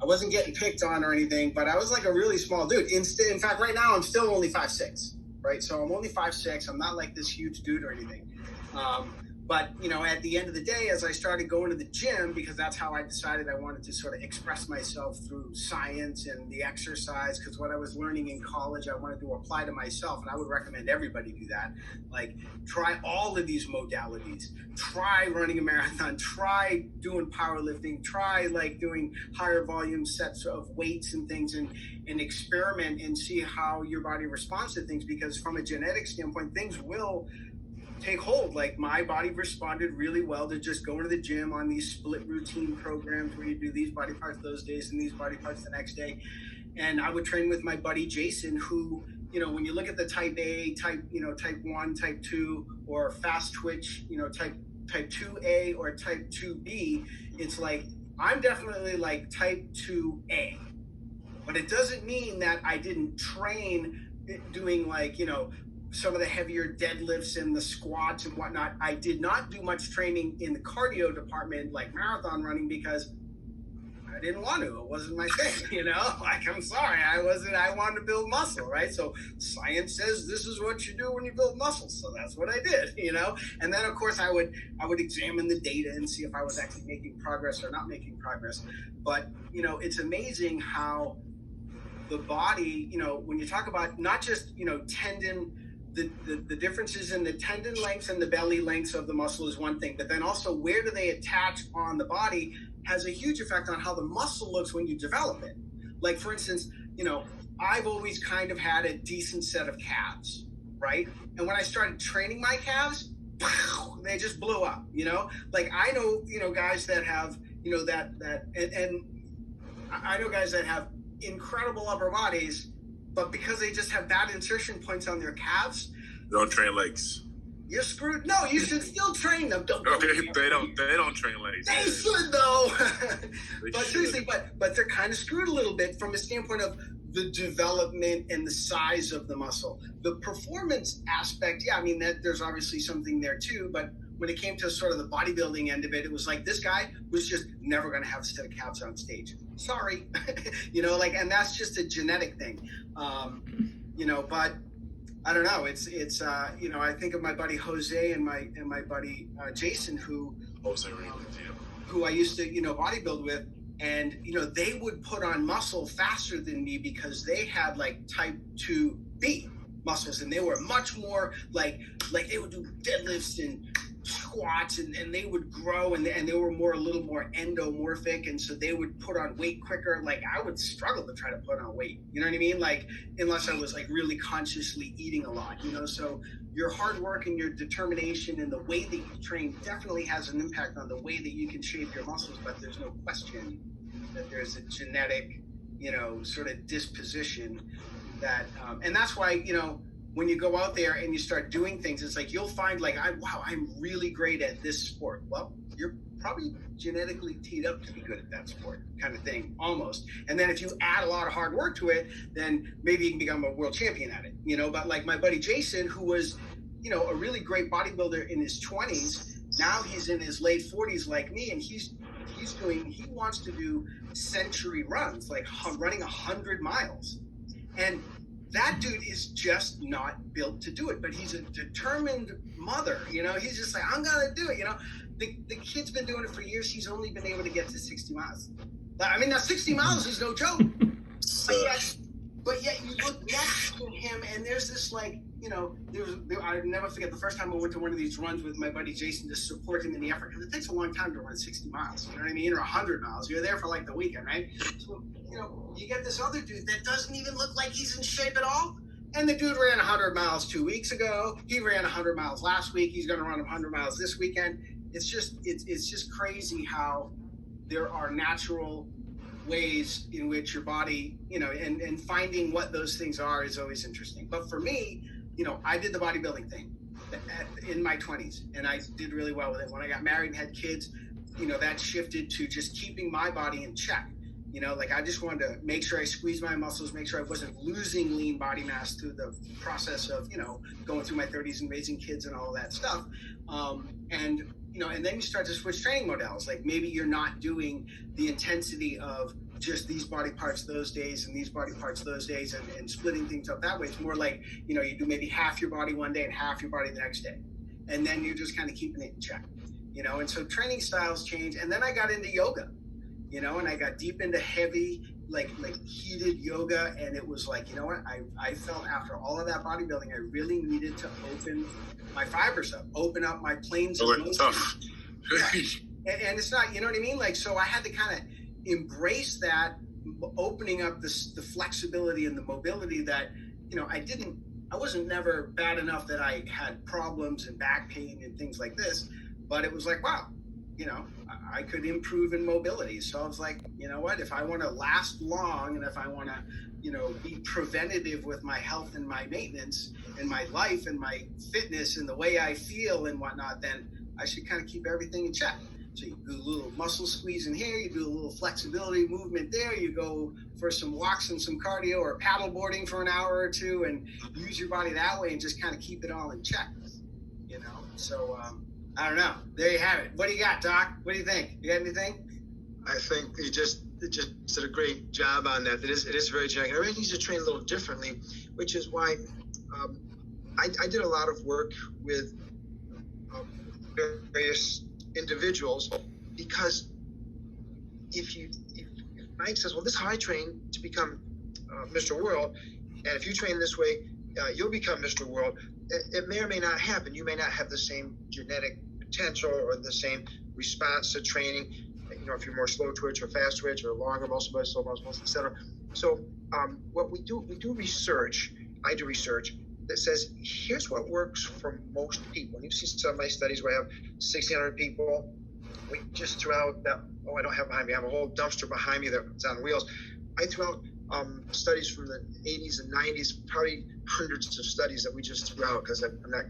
I wasn't getting picked on or anything, but I was like a really small dude. In fact, right now I'm still only 5'6", right? So I'm only 5'6". I'm not like this huge dude or anything. But, at the end of the day, as I started going to the gym, because that's how I decided I wanted to sort of express myself through science and the exercise, because what I was learning in college, I wanted to apply to myself. And I would recommend everybody do that. Like, try all of these modalities. Try running a marathon. Try doing powerlifting. Try, like, doing higher volume sets of weights and things, and experiment and see how your body responds to things. Because from a genetic standpoint, things will take hold. Like, my body responded really well to just going to the gym on these split routine programs where you do these body parts those days and these body parts the next day. And I would train with my buddy Jason, who, when you look at the type A, type 1, type 2, or fast twitch, type 2A or type 2B, it's like, I'm definitely like type 2A. But it doesn't mean that I didn't train doing, like, some of the heavier deadlifts and the squats and whatnot. I did not do much training in the cardio department, like marathon running, because I didn't want to. It wasn't my thing, Like, I'm sorry, I wanted to build muscle, right? So science says this is what you do when you build muscle. So that's what I did, And then, of course, I would examine the data and see if I was actually making progress or not making progress. But, it's amazing how the body, when you talk about not just, tendon, the differences in the tendon lengths and the belly lengths of the muscle is one thing, but then also where do they attach on the body has a huge effect on how the muscle looks when you develop it. Like, for instance, I've always kind of had a decent set of calves, right? And when I started training my calves, they just blew up, Like, I know, guys that have, and I know guys that have incredible upper bodies, but because they just have bad insertion points on their calves, don't train legs. You're screwed. No, you should still train them. They don't train legs. They should, though. Seriously, but they're kind of screwed a little bit from a standpoint of the development and the size of the muscle. The performance aspect, yeah, I mean, that there's obviously something there too, but when it came to sort of the bodybuilding end of it, it was like, this guy was just never going to have a set of calves on stage. Sorry. And that's just a genetic thing. But I don't know. It's I think of my buddy Jose and my buddy Jason, who I used to, bodybuild with. And, they would put on muscle faster than me because they had like type 2B muscles, and they were much more like they would do deadlifts and squats, and they would grow, and they were a little more endomorphic, and so they would put on weight quicker. Like, I would struggle to try to put on weight, you know what I mean? Like, unless I was like really consciously eating a lot, so your hard work and your determination and the way that you train definitely has an impact on the way that you can shape your muscles. But there's no question that there's a genetic, sort of disposition that, and that's why, when you go out there and you start doing things, it's like you'll find like, I'm really great at this sport. Well, you're probably genetically teed up to be good at that sport, kind of thing, almost. And then if you add a lot of hard work to it, then maybe you can become a world champion at it, But like my buddy Jason, who was, a really great bodybuilder in his 20s, now he's in his late 40s like me, and he wants to do century runs, like running 100 miles. And that dude is just not built to do it, but he's a determined mother, he's just like, I'm gonna do it, the kid's been doing it for years. He's only been able to get to 60 miles. I mean, now 60 miles is no joke, but yet you look next to him and there's this like, I'll never forget the first time I went to one of these runs with my buddy Jason to support him in the effort, because it takes a long time to run 60 miles, you know what I mean, or 100 miles. You're there for like the weekend, right? So, you get this other dude that doesn't even look like he's in shape at all, and the dude ran 100 miles 2 weeks ago. He ran 100 miles last week. He's going to run 100 miles this weekend. It's just crazy how there are natural ways in which your body, and finding what those things are is always interesting. But for me, I did the bodybuilding thing in my 20s, and I did really well with it. When I got married and had kids, that shifted to just keeping my body in check. I just wanted to make sure I squeezed my muscles, make sure I wasn't losing lean body mass through the process of, going through my 30s and raising kids and all of that stuff. And then you start to switch training models. Like, maybe you're not doing the intensity of just these body parts those days and these body parts those days and splitting things up that way. It's more like, you do maybe half your body one day and half your body the next day. And then you're just kind of keeping it in check, and so training styles change. And then I got into yoga, and I got deep into heavy, like heated yoga. And it was like, I felt after all of that bodybuilding, I really needed to open my fibers up, open up my planes of motion. Tough. Yeah. And it's not, you know what I mean? Like, so I had to kind of embrace that, opening up the flexibility and the mobility that, I wasn't never bad enough that I had problems and back pain and things like this, but it was like, wow, I could improve in mobility. So I was like, you know what, if I want to last long and if I want to, be preventative with my health and my maintenance and my life and my fitness and the way I feel and whatnot, then I should kind of keep everything in check. So you do a little muscle squeeze in here, you do a little flexibility movement there, you go for some walks and some cardio or paddle boarding for an hour or two and use your body that way and just kind of keep it all in check, So I don't know. There you have it. What do you got, Doc? What do you think? You got anything? I think you just did a great job on that. It is very challenging. Everybody needs to train a little differently, which is why I did a lot of work with various individuals, because if Mike says, well, this is how I train to become Mr. World, and if you train this way, you'll become Mr. World, it may or may not happen. You may not have the same genetic potential or the same response to training, if you're more slow twitch or fast twitch or longer muscle bursts, slow muscle, etc. So what we do research. I do research that says, here's what works for most people. And you've seen some of my studies where I have 1,600 people. We just threw out that, I don't have behind me. I have a whole dumpster behind me that's on wheels. I threw out studies from the 80s and 90s, probably hundreds of studies that we just threw out, because I'm not,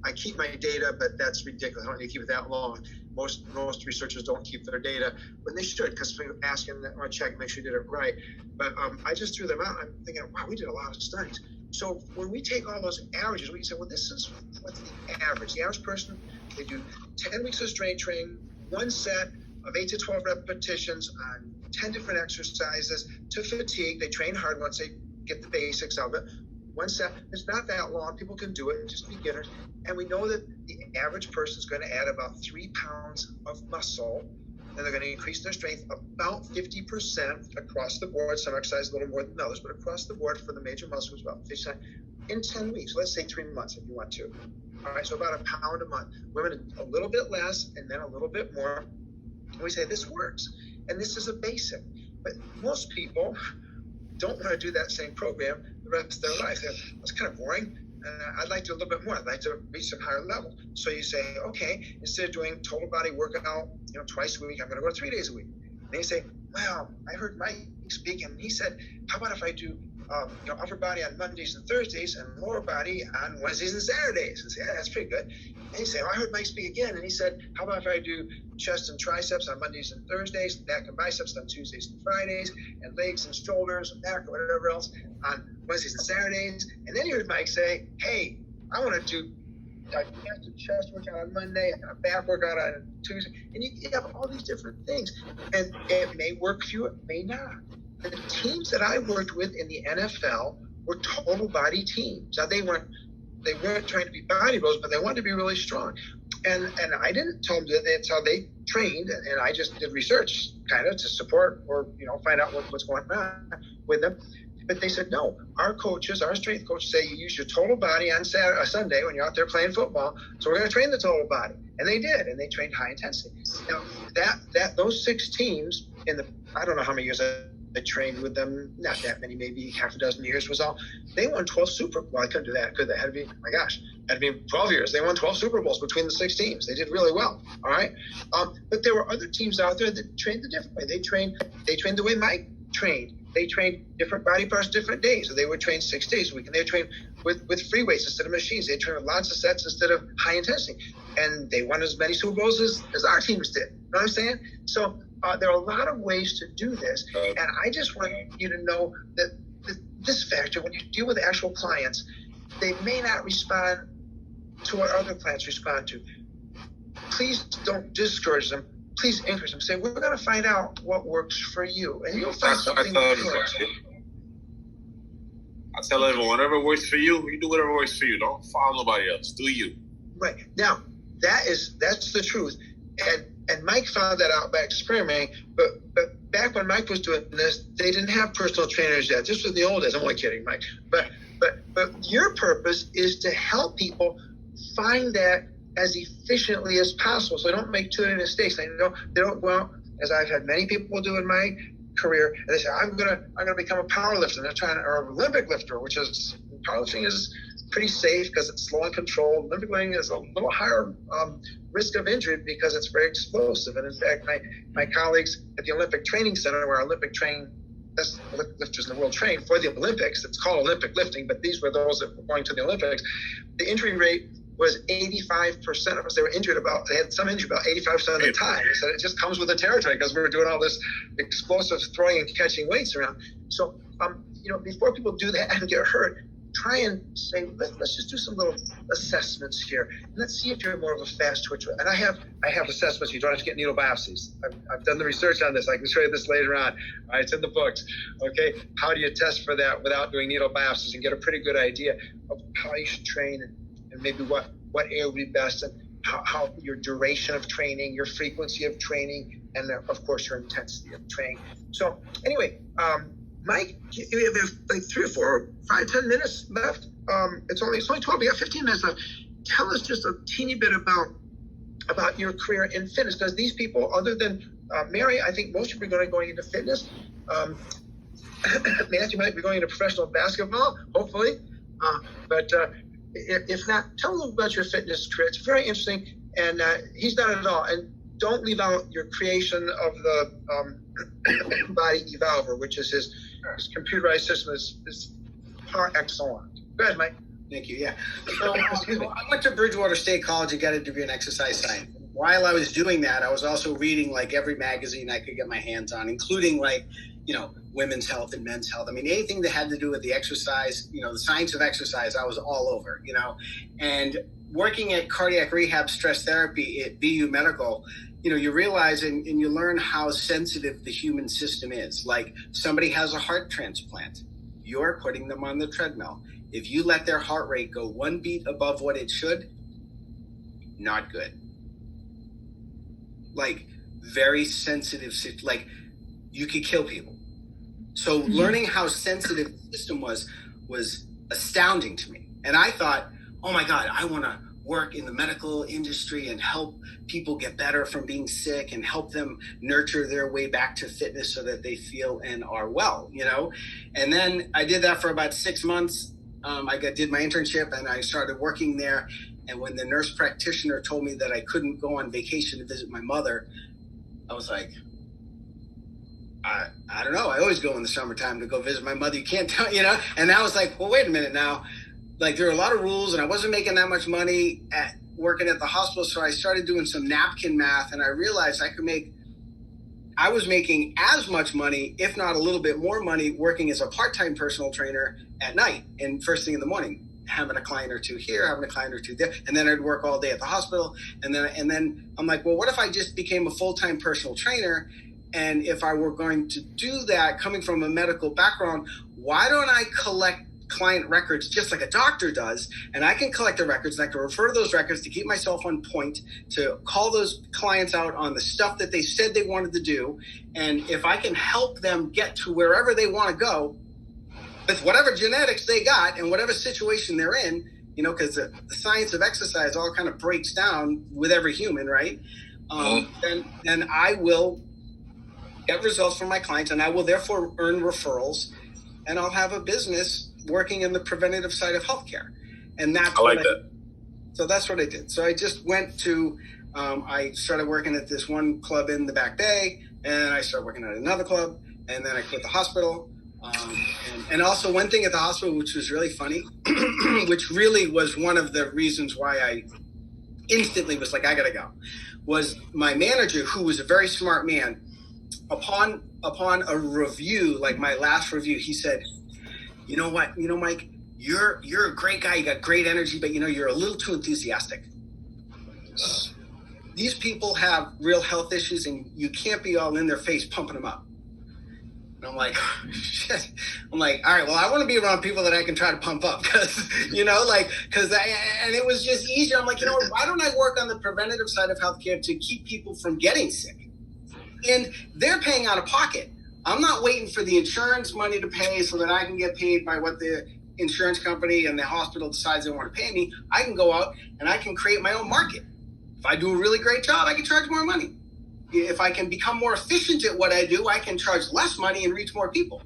I keep my data, but that's ridiculous. I don't need to keep it that long. Most researchers don't keep their data, but they should, because we're asking or checking, make sure you did it right. But I just threw them out. I'm thinking, wow, we did a lot of studies. So when we take all those averages, we can say, well, this is what's the average. The average person, they do 10 weeks of strength training, one set of 8 to 12 repetitions on 10 different exercises to fatigue. They train hard once they get the basics of it. One set, it's not that long. People can do it, just beginners. And we know that the average person is going to add about 3 pounds of muscle, and they're going to increase their strength about 50% across the board. Some exercise a little more than others, but across the board for the major muscles, about 50% in 10 weeks. Let's say 3 months if you want to. All right, so about a pound a month. Women a little bit less, and then a little bit more. And we say this works, and this is a basic. But most people don't want to do that same program the rest of their life. It's kind of boring. I'd like to do a little bit more. I'd like to reach some higher level. So you say, okay, instead of doing total body workout, twice a week, I'm going to go 3 days a week. And they say, well, I heard Mike speak, and he said, how about if I do upper body on Mondays and Thursdays and lower body on Wednesdays and Saturdays? And say, yeah, that's pretty good. And he said, well, I heard Mike speak again, and he said, how about if I do chest and triceps on Mondays and Thursdays, back and biceps on Tuesdays and Fridays, and legs and shoulders and back or whatever else on Wednesdays and Saturdays? And then you heard Mike say, hey, I want to do a chest workout on Monday and a back workout on Tuesday. And you have all these different things. And it may work for you, it may not. The teams that I worked with in the NFL were total body teams. Now they weren't trying to be bodybuilders, but they wanted to be really strong. And I didn't tell them that that's how they trained, and I just did research kind of to support or find out what's going on with them. But they said, no, our strength coaches say you use your total body on Sunday when you're out there playing football. So we're going to train the total body. And they did, and they trained high intensity. Now those 6 teams I don't know how many years I trained with them, not that many, maybe half a dozen years was all. They won 12 I couldn't do that, could they? Had to be, my gosh, had to be 12 years. They won 12 Super Bowls between the 6 teams. They did really well, all right? But there were other teams out there that trained a different way. They trained the way Mike trained. They trained different body parts different days. So they would train 6 days a week, and they would train with free weights instead of machines. They trained with lots of sets instead of high intensity. And they won as many Super Bowls as our teams did. You know what I'm saying? So there are a lot of ways to do this. And I just want you to know that this factor, when you deal with actual clients, they may not respond to what other clients respond to. Please don't discourage them. please encourage them. Say, we're going to find out what works for you. And you'll find something I that works. I tell everyone, whatever works for you, you do whatever works for you. Don't follow nobody else. Do you. Right. Now, that's the truth. And Mike found that out by experimenting. But back when Mike was doing this, they didn't have personal trainers yet. This was the old days. I'm only kidding, Mike. But your purpose is to help people find that as efficiently as possible, so they don't make too many mistakes. They don't go out, as I've had many people do in my career, and they say, I'm gonna become a power lifter. They're trying to, or an Olympic lifter, which is, powerlifting is pretty safe because it's slow and controlled. Olympic lifting is a little higher risk of injury because it's very explosive. And in fact, my colleagues at the Olympic Training Center, where Olympic best lifters in the world train for the Olympics, it's called Olympic lifting, but these were those that were going to the Olympics. The injury rate was 85% of us. They had some injury about 85% of the time. So it just comes with the territory because we were doing all this explosive throwing and catching weights around. So, before people do that and get hurt, try and say, let's just do some little assessments here. And let's see if you're more of a fast twitcher. And I have assessments. You don't have to get needle biopsies. I've done the research on this. I can show you this later on. All right, it's in the books. Okay, how do you test for that without doing needle biopsies and get a pretty good idea of how you should train and maybe what area would be best, and how your duration of training, your frequency of training, and of course your intensity of training. So anyway, Mike, we have like 3 or 4 or 5, 10 minutes left. It's only 12. We got 15 minutes left. Tell us just a teeny bit about your career in fitness, because these people, other than Mary, I think most people are going into fitness. Matthew might be going into professional basketball, hopefully, but. If not, tell them about your fitness career. It's very interesting, and he's done it all. And don't leave out your creation of the body evolver, which is his computerized system is par excellence. Go ahead, Mike. Thank you. Yeah. So, I went to Bridgewater State College and got a degree in exercise science. While I was doing that, I was also reading like every magazine I could get my hands on, including women's health and men's health. I mean, anything that had to do with the exercise, the science of exercise, I was all over, and working at cardiac rehab stress therapy at BU Medical, you realize and you learn how sensitive the human system is. Like, somebody has a heart transplant, you're putting them on the treadmill. If you let their heart rate go 1 beat above what it should, not good. Like, very sensitive, like you could kill people. So learning how sensitive the system was astounding to me. And I thought, oh my God, I want to work in the medical industry and help people get better from being sick and help them nurture their way back to fitness so that they feel and are well, And then I did that for about 6 months. Did my internship and I started working there. And when the nurse practitioner told me that I couldn't go on vacation to visit my mother, I was like, I don't know. I always go in the summertime to go visit my mother. You can't tell, And I was like, well, wait a minute now. Like, there are a lot of rules, and I wasn't making that much money working at the hospital. So I started doing some napkin math, and I realized I was making as much money, if not a little bit more money, working as a part-time personal trainer at night and first thing in the morning, having a client or two here, having a client or two there, and then I'd work all day at the hospital. And then I'm like, well, what if I just became a full-time personal trainer? And if I were going to do that, coming from a medical background, why don't I collect client records just like a doctor does? And I can collect the records and I can refer to those records to keep myself on point, to call those clients out on the stuff that they said they wanted to do. And if I can help them get to wherever they want to go with whatever genetics they got and whatever situation they're in, because the science of exercise all kind of breaks down with every human, right? Then I will get results from my clients, and I will therefore earn referrals, and I'll have a business working in the preventative side of healthcare. And that's So that's what I did. So I just went to, I started working at this one club in the Back Bay, and I started working at another club, and then I quit the hospital. And also one thing at the hospital, which was really funny, which really was one of the reasons why I instantly was like, I gotta go, was my manager, who was a very smart man. Upon a review, like my last review, he said, you know what, Mike, you're a great guy. You got great energy, but you're a little too enthusiastic. these people have real health issues, and you can't be all in their face pumping them up. And I'm like, shit. I'm like, all right, well, I want to be around people that I can try to pump up because, and it was just easier. I'm like, why don't I work on the preventative side of healthcare to keep people from getting sick? And they're paying out of pocket. I'm not waiting for the insurance money to pay so that I can get paid by what the insurance company and the hospital decides they want to pay me. I can go out and I can create my own market. If I do a really great job, I can charge more money. If I can become more efficient at what I do, I can charge less money and reach more people.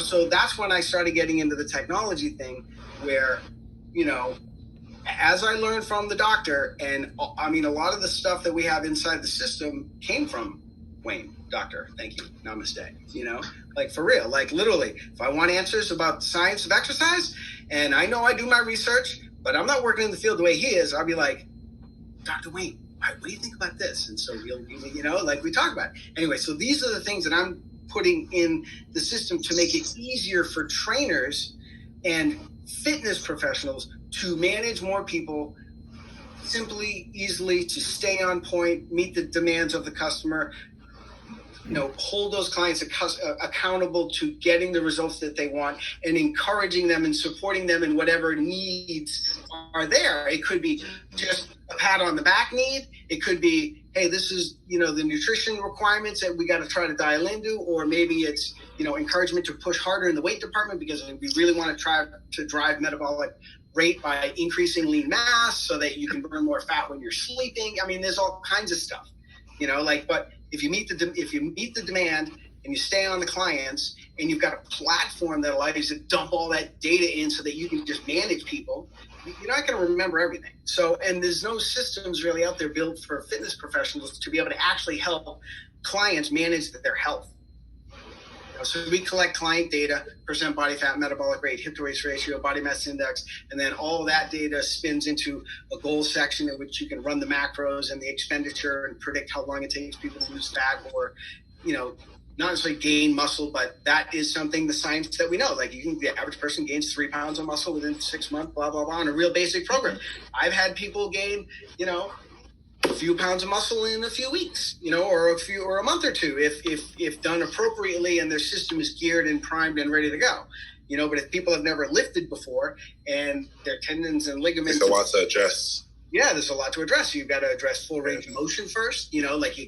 So that's when I started getting into the technology thing where, as I learned from the doctor, and I mean, a lot of the stuff that we have inside the system came from Wayne, doctor, thank you, namaste, like for real, like literally, if I want answers about the science of exercise, and I know I do my research, but I'm not working in the field the way he is, I'll be like, Dr. Wayne, what do you think about this? And so like we talk about it. Anyway, so these are the things that I'm putting in the system to make it easier for trainers and fitness professionals to manage more people simply, easily, to stay on point, meet the demands of the customer, hold those clients accountable to getting the results that they want, and encouraging them and supporting them in whatever needs are there. It could be just a pat on the back need. It could be, hey, this is, the nutrition requirements that we got to try to dial into, or maybe it's, encouragement to push harder in the weight department because we really want to try to drive metabolic rate by increasing lean mass so that you can burn more fat when you're sleeping. I mean, there's all kinds of stuff, but if you meet the demand and you stay on the clients and you've got a platform that allows you to dump all that data in so that you can just manage people, you're not going to remember everything. So, and there's no systems really out there built for fitness professionals to be able to actually help clients manage their health. So we collect client data, percent body fat, metabolic rate, hip to waist ratio, body mass index, and then all of that data spins into a goal section in which you can run the macros and the expenditure and predict how long it takes people to lose fat or, not necessarily gain muscle, but that is something, the science that we know. Like the average person gains 3 pounds of muscle within 6 months, blah, blah, blah, on a real basic program. I've had people gain, a few pounds of muscle in a few weeks, or a month or two, if done appropriately and their system is geared and primed and ready to go, but if people have never lifted before and their tendons and ligaments. There's a lot to address. Yeah, there's a lot to address. You've got to address full range of motion first, like you